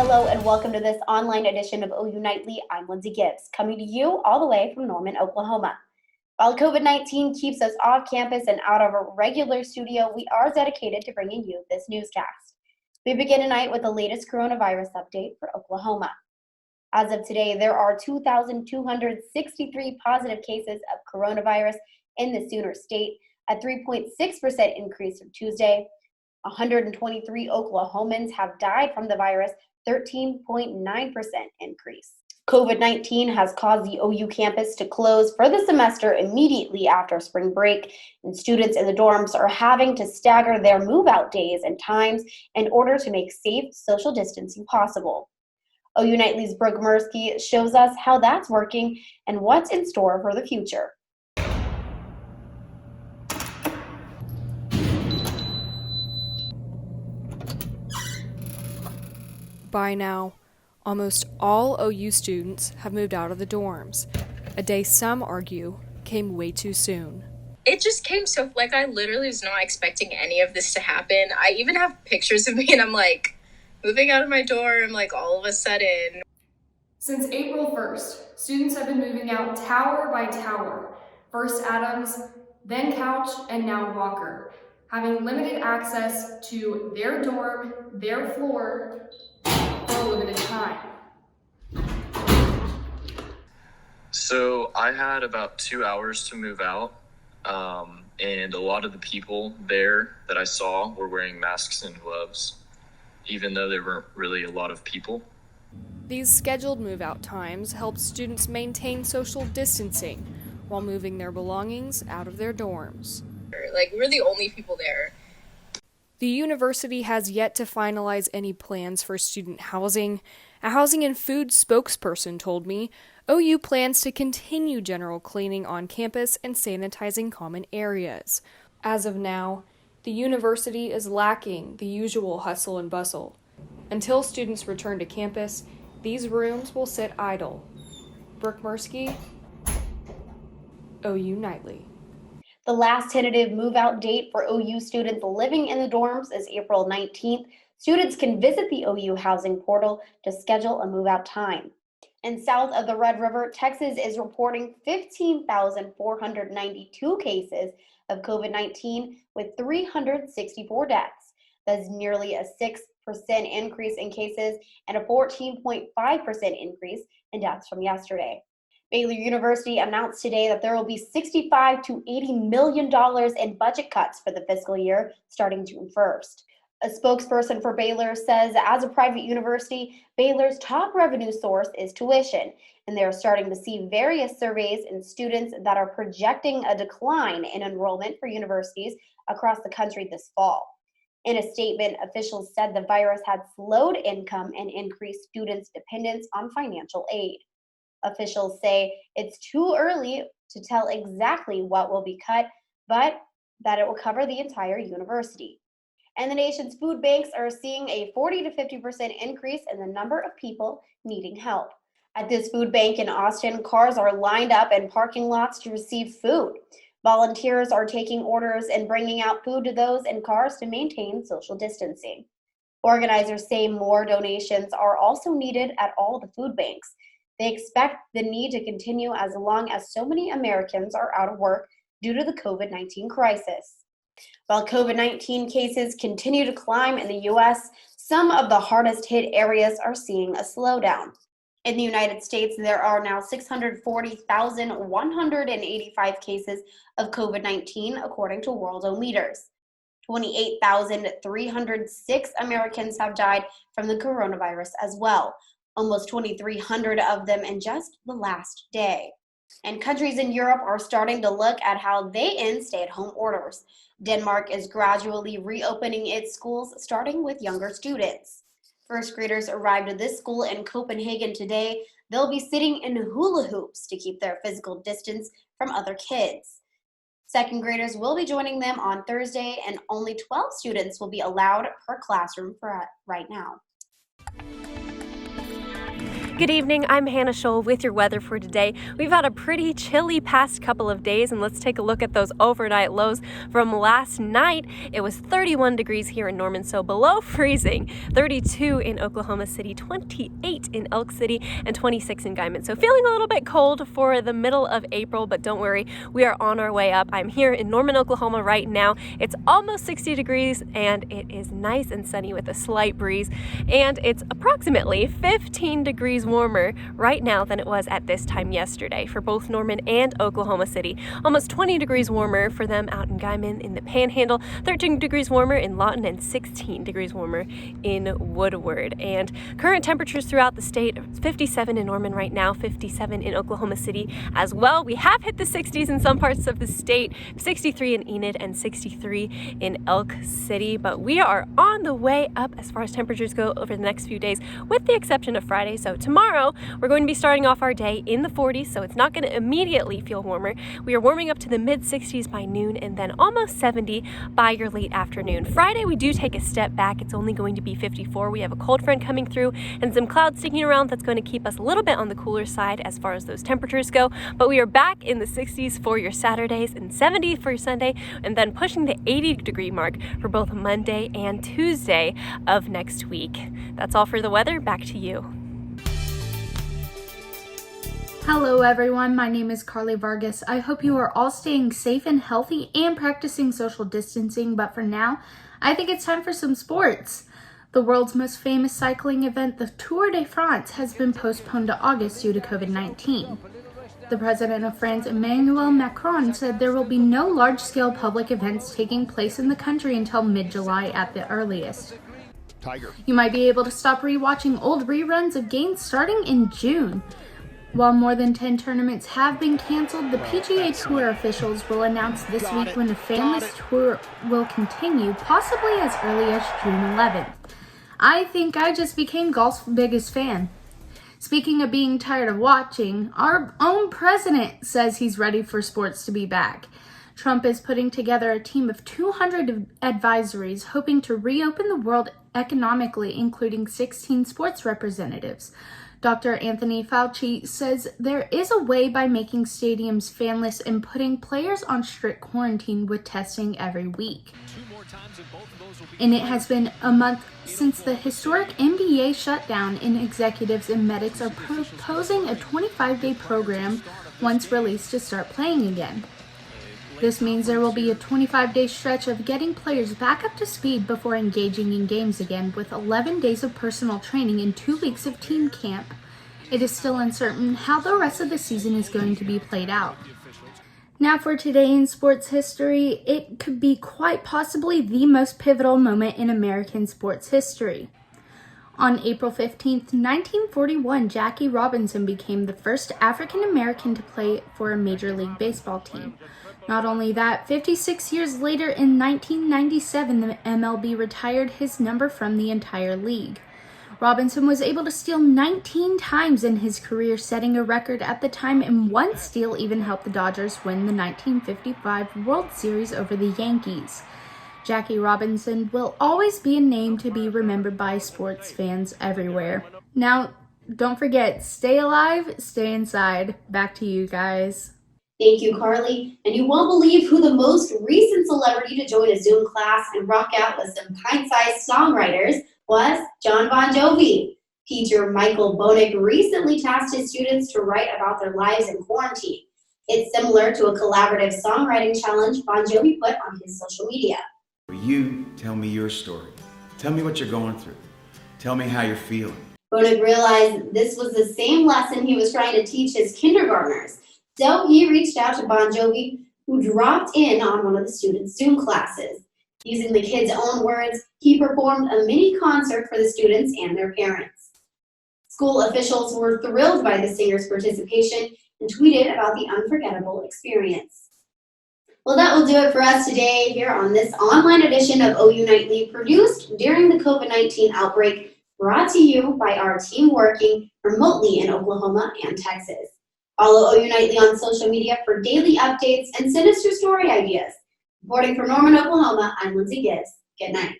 Hello and welcome to this online edition of OU Nightly. I'm Lindsay Gibbs, coming to you all the way from Norman, Oklahoma. While COVID-19 keeps us off campus and out of a regular studio, we are dedicated to bringing you this newscast. We begin tonight with the latest coronavirus update for Oklahoma. As of today, there are 2,263 positive cases of coronavirus in the Sooner State, a 3.6% increase from Tuesday. 123 Oklahomans have died from the virus, 13.9% increase. COVID-19 has caused the OU campus to close for the semester immediately after spring break, and students in the dorms are having to stagger their move-out days and times in order to make safe social distancing possible. OU Nightly's Brooke Mursky shows us how that's working and what's in store for the future. By now, almost all OU students have moved out of the dorms, a day some argue came way too soon. It just came so, I literally was not expecting any of this to happen. I even have pictures of me and I'm moving out of my dorm, all of a sudden. Since April 1st, students have been moving out tower by tower. First Adams, then Couch, and now Walker, having limited access to their dorm, their floor, for a limited time. So I had about 2 hours to move out, and a lot of the people there that I saw were wearing masks and gloves, even though there weren't really a lot of people. These scheduled move-out times help students maintain social distancing while moving their belongings out of their dorms. We're the only people there. The university has yet to finalize any plans for student housing. A housing and food spokesperson told me OU plans to continue general cleaning on campus and sanitizing common areas. As of now, the university is lacking the usual hustle and bustle. Until students return to campus, these rooms will sit idle. Brooke Mursky, OU Nightly. The last tentative move-out date for OU students living in the dorms is April 19th. Students can visit the OU housing portal to schedule a move-out time. And south of the Red River, Texas is reporting 15,492 cases of COVID-19 with 364 deaths. That's nearly a 6% increase in cases and a 14.5% increase in deaths from yesterday. Baylor University announced today that there will be $65 to $80 million in budget cuts for the fiscal year starting June 1st. A spokesperson for Baylor says as a private university, Baylor's top revenue source is tuition, and they are starting to see various surveys in students that are projecting a decline in enrollment for universities across the country this fall. In a statement, officials said the virus had slowed income and increased students' dependence on financial aid. Officials say it's too early to tell exactly what will be cut, but that it will cover the entire university. And the nation's food banks are seeing a 40 to 50% increase in the number of people needing help. At this food bank in Austin, cars are lined up in parking lots to receive food. Volunteers are taking orders and bringing out food to those in cars to maintain social distancing. Organizers say more donations are also needed at all the food banks. They expect the need to continue as long as so many Americans are out of work due to the COVID-19 crisis. While COVID-19 cases continue to climb in the U.S., some of the hardest hit areas are seeing a slowdown. In the United States, there are now 640,185 cases of COVID-19, according to WorldOmeters. 28,306 Americans have died from the coronavirus as well, almost 2,300 of them in just the last day. And countries in Europe are starting to look at how they end stay-at-home orders. Denmark is gradually reopening its schools, starting with younger students. First graders arrived at this school in Copenhagen today. They'll be sitting in hula hoops to keep their physical distance from other kids. Second graders will be joining them on Thursday, and only 12 students will be allowed per classroom for right now. Good evening, I'm Hannah Scholl with your weather for today. We've had a pretty chilly past couple of days, and let's take a look at those overnight lows from last night. It was 31 degrees here in Norman, so below freezing, 32 in Oklahoma City, 28 in Elk City, and 26 in Guymon. So feeling a little bit cold for the middle of April, but don't worry, we are on our way up. I'm here in Norman, Oklahoma right now. It's almost 60 degrees, and it is nice and sunny with a slight breeze, and it's approximately 15 degrees warmer right now than it was at this time yesterday for both Norman and Oklahoma City. Almost 20 degrees warmer for them out in Guymon in the Panhandle, 13 degrees warmer in Lawton, and 16 degrees warmer in Woodward. And current temperatures throughout the state, 57 in Norman right now, 57 in Oklahoma City as well. We have hit the 60s in some parts of the state, 63 in Enid and 63 in Elk City, but we are on the way up as far as temperatures go over the next few days, with the exception of Friday. So tomorrow, we're going to be starting off our day in the 40s, so it's not going to immediately feel warmer. We are warming up to the mid-60s by noon and then almost 70 by your late afternoon. Friday, we do take a step back. It's only going to be 54. We have a cold front coming through and some clouds sticking around that's going to keep us a little bit on the cooler side as far as those temperatures go, but we are back in the 60s for your Saturdays and 70 for your Sunday, and then pushing the 80-degree mark for both Monday and Tuesday of next week. That's all for the weather. Back to you. Hello everyone, my name is Carly Vargas. I hope you are all staying safe and healthy and practicing social distancing, but for now, I think it's time for some sports. The world's most famous cycling event, the Tour de France, has been postponed to August due to COVID-19. The president of France, Emmanuel Macron, said there will be no large-scale public events taking place in the country until mid-July at the earliest. You might be able to stop rewatching old reruns of games starting in June. While more than 10 tournaments have been canceled, the PGA Tour officials will announce this week when the fanless tour will continue, possibly as early as June 11th. I think I just became golf's biggest fan. Speaking of being tired of watching, our own president says he's ready for sports to be back. Trump is putting together a team of 200 advisories, hoping to reopen the world economically, including 16 sports representatives. Dr. Anthony Fauci says there is a way by making stadiums fanless and putting players on strict quarantine with testing every week. And it has been a month since the historic NBA shutdown, and executives and medics are proposing a 25-day program once released to start playing again. This means there will be a 25-day stretch of getting players back up to speed before engaging in games again, with 11 days of personal training and 2 weeks of team camp. It is still uncertain how the rest of the season is going to be played out. Now for today in sports history, it could be quite possibly the most pivotal moment in American sports history. On April 15th, 1941, Jackie Robinson became the first African American to play for a Major League Baseball team. Not only that, 56 years later in 1997, the MLB retired his number from the entire league. Robinson was able to steal 19 times in his career, setting a record at the time, and one steal even helped the Dodgers win the 1955 World Series over the Yankees. Jackie Robinson will always be a name to be remembered by sports fans everywhere. Now, don't forget, stay alive, stay inside. Back to you guys. Thank you, Carly. And you won't believe who the most recent celebrity to join a Zoom class and rock out with some pint-sized songwriters was John Bon Jovi. Teacher Michael Bonig recently tasked his students to write about their lives in quarantine. It's similar to a collaborative songwriting challenge Bon Jovi put on his social media. You tell me your story. Tell me what you're going through. Tell me how you're feeling. Bonig realized this was the same lesson he was trying to teach his kindergartners. So he reached out to Bon Jovi, who dropped in on one of the students' Zoom classes. Using the kids' own words, he performed a mini concert for the students and their parents. School officials were thrilled by the singer's participation and tweeted about the unforgettable experience. Well, that will do it for us today here on this online edition of OU Nightly, produced during the COVID-19 outbreak, brought to you by our team working remotely in Oklahoma and Texas. Follow OU Nightly on social media for daily updates and sinister story ideas. Reporting from Norman, Oklahoma, I'm Lindsay Gibbs. Good night.